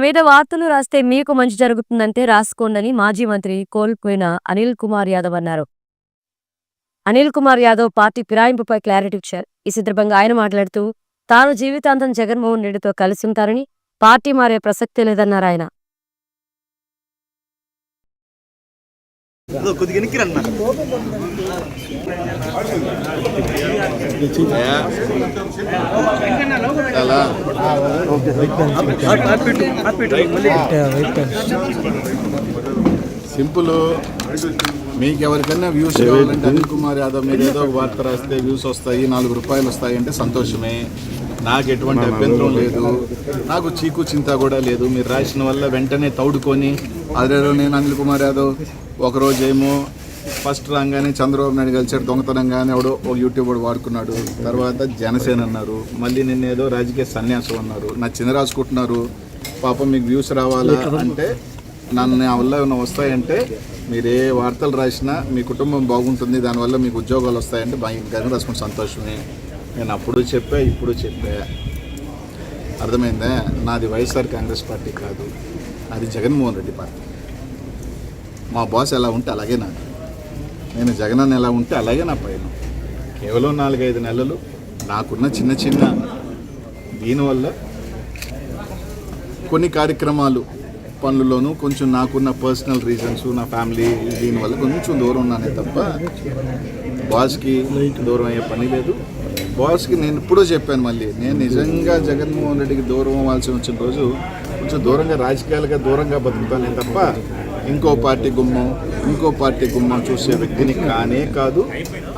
మీద వార్తలు రాస్తే మీకు మంచి జరుగుతుందంటే రాసుకోండని మాజీ మంత్రి కోల్పోయిన అనిల్ కుమార్ యాదవ్ అన్నారు. అనిల్ కుమార్ యాదవ్ పార్టీ ఫిరాయింపుపై క్లారిటీ ఇచ్చారు. ఈ సందర్భంగా ఆయన మాట్లాడుతూ తాను జీవితాంతం జగన్మోహన్ రెడ్డితో కలిసి ఉంటారని, పార్టీ మారే ప్రసక్తే లేదన్నారు ఆయన. సింపుల్. మీకు ఎవరికైనా వ్యూస్ కావాలంటే అనిల్ కుమార్ యాదవ్ మీద ఏదో ఒక వార్త రాస్తే వ్యూస్ వస్తాయి, 4 రూపాయలు వస్తాయి అంటే సంతోషమే. నాకు ఎటువంటి అభ్యంతరం లేదు, నాకు చీకు చింత కూడా లేదు. మీరు రాసిన వల్ల వెంటనే తౌడుకొని అదే నేను అనిల్ కుమార్ యాదవ్ ఒకరోజు ఏమో ఫస్ట్ రాగానే చంద్రబాబు నాయుడు కలిసాడు దొంగతనంగానే ఎవడో ఒక యూట్యూబర్ వాడుకున్నాడు, తర్వాత జనసేన అన్నారు, మళ్ళీ నిన్న ఏదో రాజకీయ సన్యాసం అన్నారు, నా చిన్న రాసుకుంటున్నారు. పాపం మీకు వ్యూస్ రావాలా అంటే నన్ను నా వల్ల ఏమైనా వస్తాయంటే మీరు ఏ వార్తలు రాసినా మీ కుటుంబం బాగుంటుంది, దానివల్ల మీకు ఉద్యోగాలు వస్తాయంటే బాగా రాసుకుని సంతోషమే. నేను అప్పుడు చెప్పా, ఇప్పుడు చెప్పా, అర్థమైందా? నాది వైఎస్ఆర్ కాంగ్రెస్ పార్టీ కాదు, అది జగన్మోహన్ రెడ్డి పార్టీ. మా బాస్ ఎలా ఉంటే అలాగే నాకు, నేను జగన్ ఎలా ఉంటే అలాగే నా పైన. కేవలం 4-5 నెలలు నాకున్న చిన్న చిన్న దీనివల్ల కొన్ని కార్యక్రమాలు పనుల్లోనూ కొంచెం నాకున్న పర్సనల్ రీజన్స్, నా ఫ్యామిలీ దీనివల్ల కొంచెం దూరం ఉన్నానే తప్ప బాస్కి దూరం అయ్యే పని లేదు. బాస్కి నేను ఎప్పుడో చెప్పాను, మళ్ళీ నేను నిజంగా జగన్మోహన్ రెడ్డికి దూరం అవ్వాల్సి వచ్చిన రోజు కొంచెం దూరంగా రాజకీయాలుగా దూరంగా బతుకుతానే తప్ప ఇంకో పార్టీ గుమ్మం చూసే వ్యక్తిని కానే కాదు.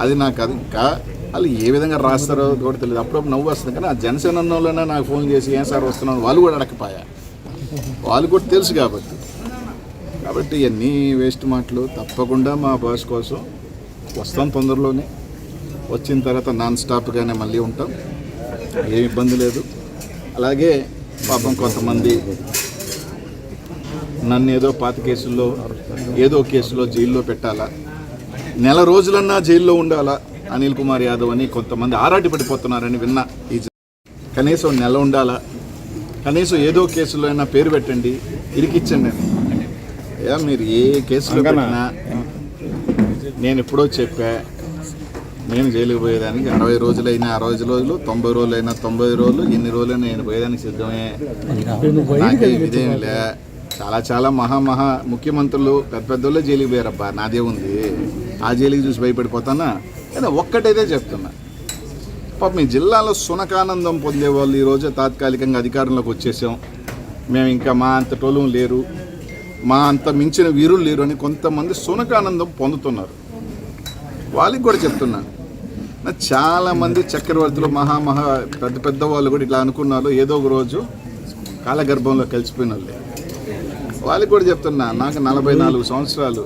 అది నాకు అది ఇంకా వాళ్ళు ఏ విధంగా రాస్తారో కూడా తెలియదు. అప్పుడప్పుడు నవ్వు వస్తుంది, కానీ ఆ జనసేన వాళ్ళైనా నాకు ఫోన్ చేసి ఏం సార్ వస్తున్నాను వాళ్ళు కూడా అడగపోయా, వాళ్ళు కూడా తెలుసు కాబట్టి ఇవన్నీ వేస్ట్ మాటలు. తప్పకుండా మా బాస్ కోసం వస్తాం తొందరలోనే. వచ్చిన తర్వాత నాన్ స్టాప్గానే మళ్ళీ ఉంటాం, ఏం ఇబ్బంది లేదు. అలాగే పాపం కొంతమంది నన్ను ఏదో పాత కేసుల్లో ఏదో కేసులో జైల్లో పెట్టాలా, నెల రోజులన్నా జైల్లో ఉండాలా అనిల్ కుమార్ యాదవ్ అని కొంతమంది ఆరాటి పడిపోతున్నారని విన్నా. కనీసం నెల ఉండాలా, కనీసం ఏదో కేసులో అయినా పేరు పెట్టండి, ఇరికిచ్చండి అని. మీరు ఏ కేసులో పెట్టినా నేను ఎప్పుడో చెప్పా, నేను జైలుకి పోయేదానికి 60 రోజులైనా 60 రోజులు, 90 రోజులైనా 90 రోజులు, ఎన్ని రోజులైనా నేను పోయేదానికి సిద్ధమే. నాకే ఇదేమిలే. చాలా మహా ముఖ్యమంత్రులు పెద్దోళ్ళే జైలుకి పోయారబ్బా, నాదే ఉంది. ఆ జైలుకి చూసి భయపడిపోతానా? ఏదో ఒక్కటైతే చెప్తున్నా, పాప మీ జిల్లాలో సునకానందం పొందేవాళ్ళు ఈరోజు తాత్కాలికంగా అధికారంలోకి వచ్చేసాం, మేము ఇంకా మా అంత టోలం లేరు, మా అంత మించిన వీరులు లేరు అని కొంతమంది సునకానందం పొందుతున్నారు. వాళ్ళకి కూడా చెప్తున్నాను, చాలామంది చక్రవర్తులు పెద్ద వాళ్ళు కూడా ఇట్లా అనుకున్నారు, ఏదో ఒక రోజు కాలగర్భంలో కలిసిపోయిన వాళ్ళే. వాళ్ళకి కూడా చెప్తున్నా, నాకు 44 సంవత్సరాలు,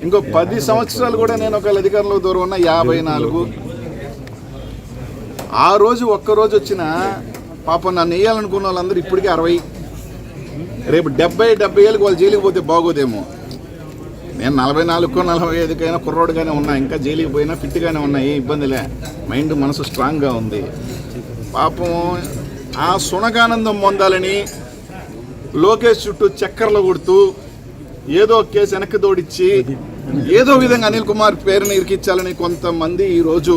ఇంకో 10 సంవత్సరాలు కూడా నేను ఒకవేళ అధికారంలో దూరం ఉన్న 54. ఆ రోజు ఒక్కరోజు వచ్చిన పాపం నన్ను వేయాలనుకున్న వాళ్ళందరూ ఇప్పటికీ 60, రేపు 70 ఏళ్ళకి వాళ్ళు జైలుకి పోతే బాగోదేమో. నేను 44కో 45కైనా కుర్రోడుగానే ఉన్నా, ఇంకా జైలుకి పోయినా ఫిట్గానే ఉన్నా, ఏ ఇబ్బందిలే, మైండ్ మనసు స్ట్రాంగ్గా ఉంది. పాపం ఆ సునకానందం పొందాలని లోకేష్ చుట్టూ చక్కర్లు కొడుతూ ఏదో కేసు వెనక్కి తోడిచ్చి ఏదో విధంగా అనిల్ కుమార్ పేరుని ఇరికించాలని కొంతమంది ఈరోజు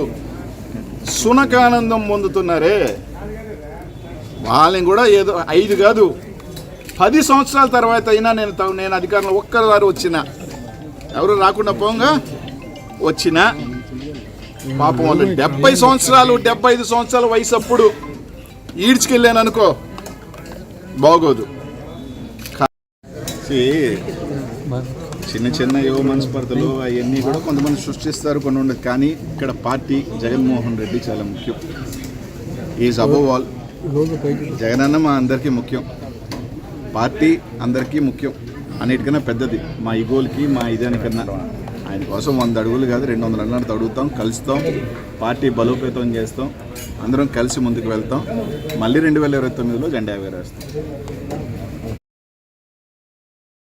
సునకానందం పొందుతున్నారే, వాళ్ళని కూడా ఏదో 5 కాదు 10 సంవత్సరాల తర్వాత అయినా నేను అధికారంలో ఒక్కసారి వచ్చిన, ఎవరు రాకుండా పోగా వచ్చిన పాపం వాళ్ళు 70 సంవత్సరాలు 75 సంవత్సరాల వయసు అప్పుడు ఈడ్చుకెళ్ళాను అనుకో బాగోదు. చిన్న ఏవో మనస్పర్ధలు అవన్నీ కూడా కొంతమంది సృష్టిస్తారు, కొన్ని ఉండదు. కానీ ఇక్కడ పార్టీ జగన్మోహన్ రెడ్డి చాలా ముఖ్యం. Is above all. జగనన్న మా అందరికీ ముఖ్యం, పార్టీ అందరికీ ముఖ్యం, అన్నిటికన్నా పెద్దది. మా ఈగోలకి మా ఇదానికన్నా ఆయన కోసం 100 అడుగులు కాదు 200 అడుగులు అడుగుతాం, కలుస్తాం, పార్టీ బలోపేతం చేస్తాం, అందరం కలిసి ముందుకు వెళ్తాం. మళ్ళీ 2029లో జెండా ఎగరేస్తాం.